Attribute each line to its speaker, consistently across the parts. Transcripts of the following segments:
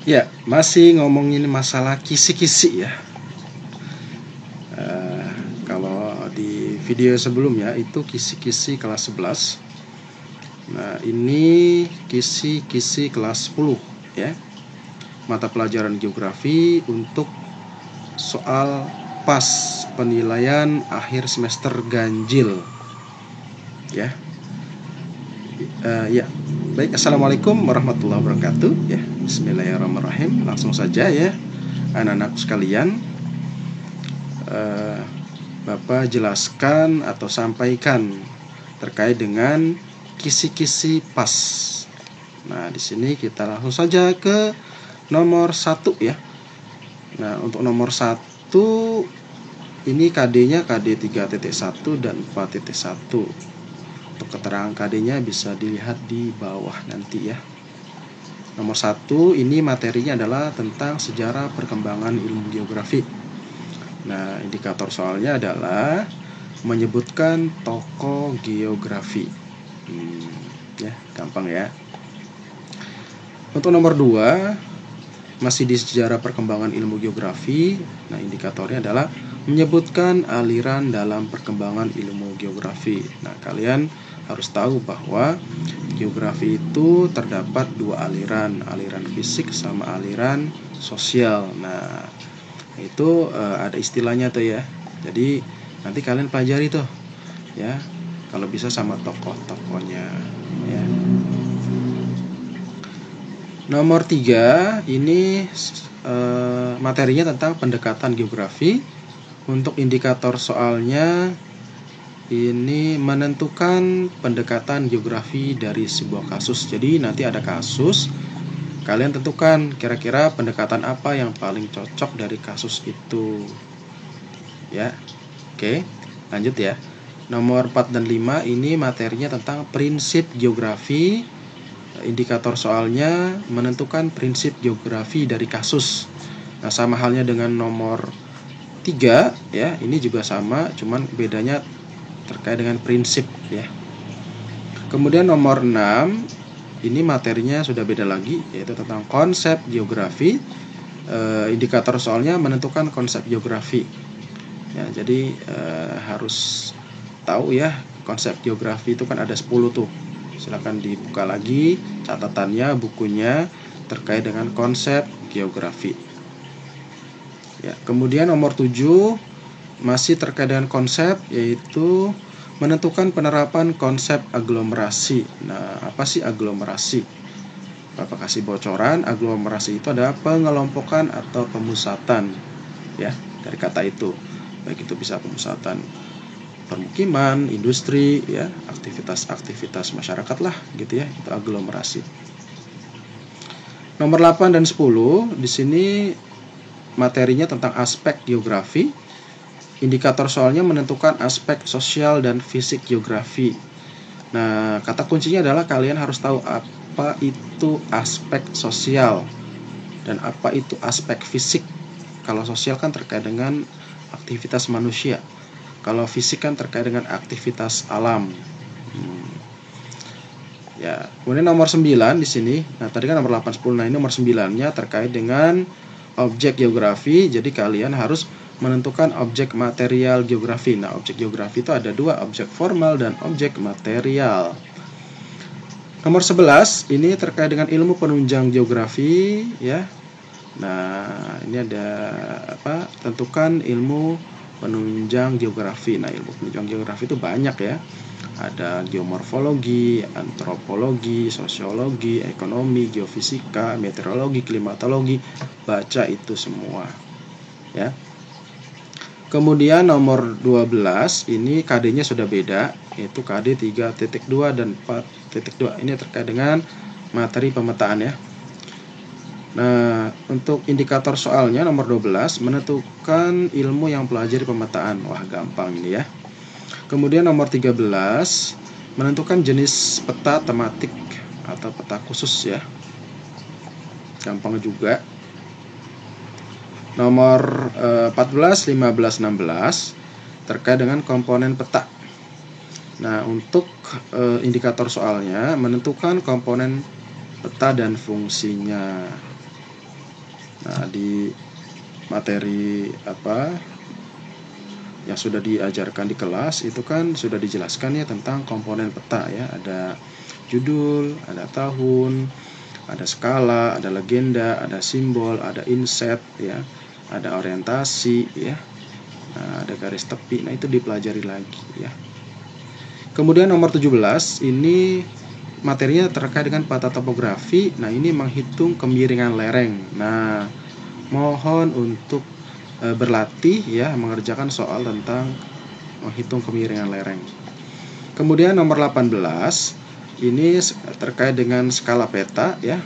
Speaker 1: Ya, masih ngomongin masalah kisi-kisi ya. Kalau di video sebelumnya itu kisi-kisi kelas 11. Nah, ini kisi-kisi kelas 10 ya. Mata pelajaran geografi untuk soal pas penilaian akhir semester ganjil. Ya. Ya. Baik, assalamualaikum warahmatullahi wabarakatuh. Ya, bismillahirrahmanirrahim. Langsung saja ya, anak-anak sekalian. Bapak jelaskan atau sampaikan terkait dengan kisi-kisi pas. Nah, di sini kita langsung saja ke nomor 1 ya. Nah, untuk nomor 1 ini KD-nya KD 3.1 dan 4.1. Untuk keterangan KD-nya bisa dilihat di bawah nanti ya. Nomor 1 ini materinya adalah tentang sejarah perkembangan ilmu geografi. Nah, indikator soalnya adalah menyebutkan tokoh geografi. Ya, gampang ya. Untuk nomor 2 masih di sejarah perkembangan ilmu geografi. Nah, indikatornya adalah menyebutkan aliran dalam perkembangan ilmu geografi. Nah, kalian harus tahu bahwa geografi itu terdapat dua aliran, aliran fisik sama aliran sosial. Nah, itu ada istilahnya tuh ya. Jadi nanti kalian pelajari tuh ya, kalau bisa sama tokoh-tokohnya ya. Nomor 3 ini materinya tentang pendekatan geografi. Untuk indikator soalnya ini menentukan pendekatan geografi dari sebuah kasus. Jadi nanti ada kasus, kalian tentukan kira-kira pendekatan apa yang paling cocok dari kasus itu ya. Oke, lanjut ya. Nomor 4 dan 5 ini materinya tentang prinsip geografi. Indikator soalnya menentukan prinsip geografi dari kasus. Nah, sama halnya dengan nomor 3 ya, ini juga sama, cuman bedanya terkait dengan prinsip ya. Kemudian nomor 6 ini materinya sudah beda lagi, yaitu tentang konsep geografi. Indikator soalnya menentukan konsep geografi ya. Jadi harus tahu ya, konsep geografi itu kan ada 10 tuh. Silakan dibuka lagi catatannya, bukunya terkait dengan konsep geografi ya. Kemudian nomor 7 masih terkait dengan konsep, yaitu menentukan penerapan konsep aglomerasi. Nah, apa sih aglomerasi? Bapak kasih bocoran, aglomerasi itu adalah pengelompokan atau pemusatan ya, dari kata itu. Baik itu bisa pemusatan permukiman, industri ya, aktivitas-aktivitas masyarakat lah gitu ya, itu aglomerasi. Nomor 8 dan 10 di sini materinya tentang aspek geografi. Indikator soalnya menentukan aspek sosial dan fisik geografi. Nah, kata kuncinya adalah kalian harus tahu apa itu aspek sosial dan apa itu aspek fisik. Kalau sosial kan terkait dengan aktivitas manusia. Kalau fisik kan terkait dengan aktivitas alam. Ya, kemudian nomor 9 di sini. Nah, tadi kan nomor 8 10. Nah, ini nomor 9-nya terkait dengan objek geografi. Jadi kalian harus menentukan objek material geografi. Nah, objek geografi itu ada dua, objek formal dan objek material. Nomor 11 ini terkait dengan ilmu penunjang geografi ya. Nah, ini ada apa? Tentukan ilmu penunjang geografi. Nah, ilmu penunjang geografi itu banyak ya. Ada geomorfologi, antropologi, sosiologi, ekonomi, geofisika, meteorologi, klimatologi. Baca itu semua ya. Kemudian nomor 12 ini KD-nya sudah beda, yaitu KD 3.2 dan 4.2. Ini terkait dengan materi pemetaan ya. Nah, untuk indikator soalnya nomor 12 menentukan ilmu yang pelajari pemetaan. Wah, gampang ini ya. Kemudian nomor 13 menentukan jenis peta tematik atau peta khusus ya. Gampang juga. Nomor 14, 15, 16 terkait dengan komponen peta. Nah, untuk indikator soalnya menentukan komponen peta dan fungsinya. Nah, di materi yang sudah diajarkan di kelas itu kan sudah dijelaskan ya tentang komponen peta ya. Ada judul, ada tahun, ada skala, ada legenda, ada simbol, ada inset ya, ada orientasi ya. Nah, ada garis tepi. Nah, itu dipelajari lagi ya. Kemudian nomor 17 ini materinya terkait dengan peta topografi. Nah, ini menghitung kemiringan lereng. Nah, mohon untuk berlatih ya mengerjakan soal tentang menghitung kemiringan lereng. Kemudian nomor 18 ini terkait dengan skala peta ya.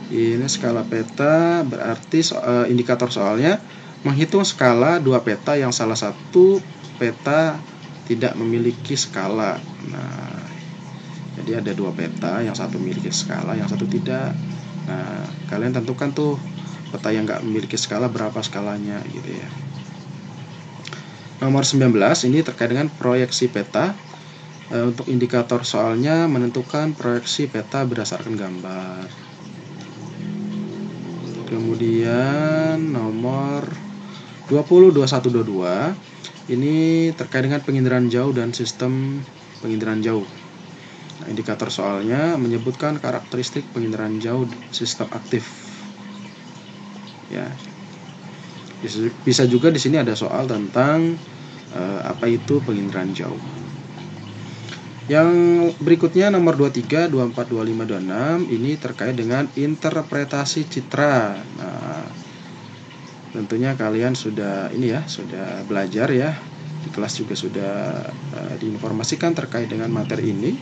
Speaker 1: Ini skala peta berarti indikator soalnya menghitung skala dua peta yang salah satu peta tidak memiliki skala. Nah, jadi ada dua peta, yang satu memiliki skala, yang satu tidak. Nah, kalian tentukan tuh peta yang nggak memiliki skala berapa skalanya gitu ya. Nomor 19 ini terkait dengan proyeksi peta. Untuk indikator soalnya menentukan proyeksi peta berdasarkan gambar. Kemudian nomor 20, 21, 22 ini terkait dengan penginderaan jauh dan sistem penginderaan jauh. Nah, indikator soalnya menyebutkan karakteristik penginderaan jauh sistem aktif. Ya. Bisa juga di sini ada soal tentang apa itu penginderaan jauh. Yang berikutnya nomor 23, 24, 25, 26 ini terkait dengan interpretasi citra. Nah, tentunya kalian sudah sudah belajar ya. Di kelas juga sudah diinformasikan terkait dengan materi ini.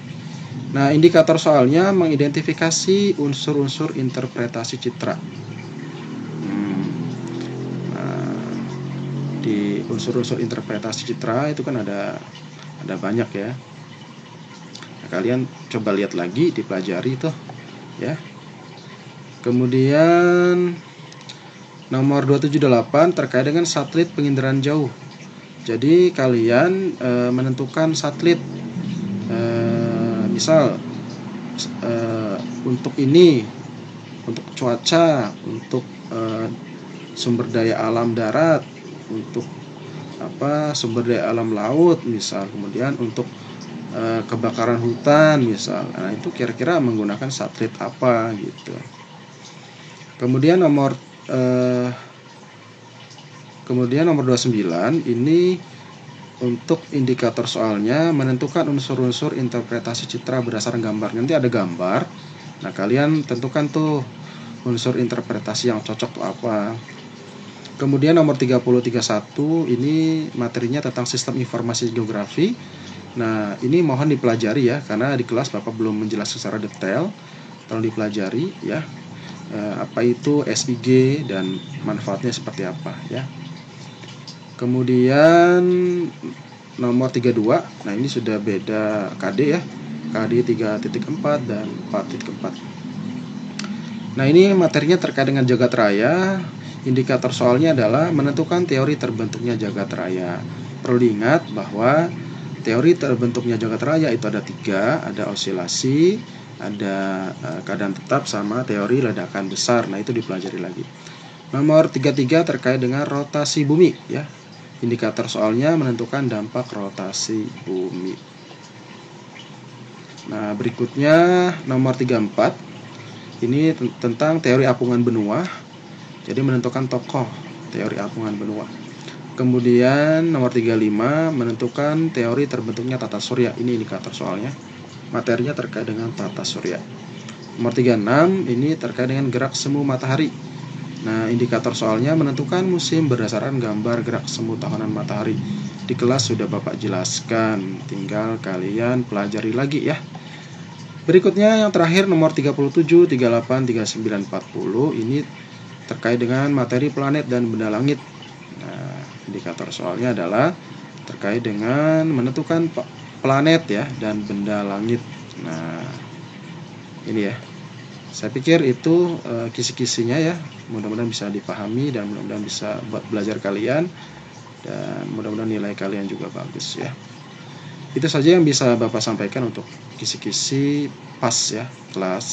Speaker 1: Nah, indikator soalnya mengidentifikasi unsur-unsur interpretasi citra. Di unsur-unsur interpretasi citra itu kan ada banyak ya. Nah, kalian coba lihat lagi, dipelajari tuh ya. Kemudian nomor 278 terkait dengan satelit penginderaan jauh. Jadi kalian menentukan satelit misal untuk ini, untuk cuaca, untuk sumber daya alam darat, untuk sumber daya alam laut misal, kemudian untuk kebakaran hutan misal. Nah, itu kira-kira menggunakan satelit apa gitu. Kemudian nomor 29 ini untuk indikator soalnya menentukan unsur-unsur interpretasi citra berdasarkan gambar. Nanti ada gambar. Nah, kalian tentukan tuh unsur interpretasi yang cocok tuh apa. Kemudian nomor 30, 31 ini materinya tentang sistem informasi geografi. Nah, ini mohon dipelajari ya, karena di kelas Bapak belum menjelaskan secara detail. Tolong dipelajari ya. Apa itu SIG dan manfaatnya seperti apa ya. Kemudian nomor 32, nah ini sudah beda KD ya. KD 3.4 dan 4.4. Nah, ini materinya terkait dengan jagat raya. Indikator soalnya adalah menentukan teori terbentuknya jagat raya. Perlu diingat bahwa teori terbentuknya jagat raya itu ada 3, ada osilasi, ada keadaan tetap, sama teori ledakan besar. Nah, itu dipelajari lagi. Nomor 33 terkait dengan rotasi bumi ya. Indikator soalnya menentukan dampak rotasi bumi. Nah, berikutnya nomor 34 ini tentang teori apungan benua. Jadi menentukan tokoh teori apungan benua. Kemudian nomor 35 menentukan teori terbentuknya tata surya. Ini indikator soalnya. Materinya terkait dengan tata surya. Nomor 36 ini terkait dengan gerak semu matahari. Nah, indikator soalnya menentukan musim berdasarkan gambar gerak semu tahunan matahari. Di kelas sudah Bapak jelaskan, tinggal kalian pelajari lagi ya. Berikutnya yang terakhir nomor 37, 38, 39, 40 ini terkait dengan materi planet dan benda langit. Nah, indikator soalnya adalah terkait dengan menentukan planet ya dan benda langit. Nah, ini ya. Saya pikir itu kisi-kisinya ya. Mudah-mudahan bisa dipahami dan mudah-mudahan bisa buat belajar kalian, dan mudah-mudahan nilai kalian juga bagus ya. Itu saja yang bisa Bapak sampaikan untuk kisi-kisi pas ya kelas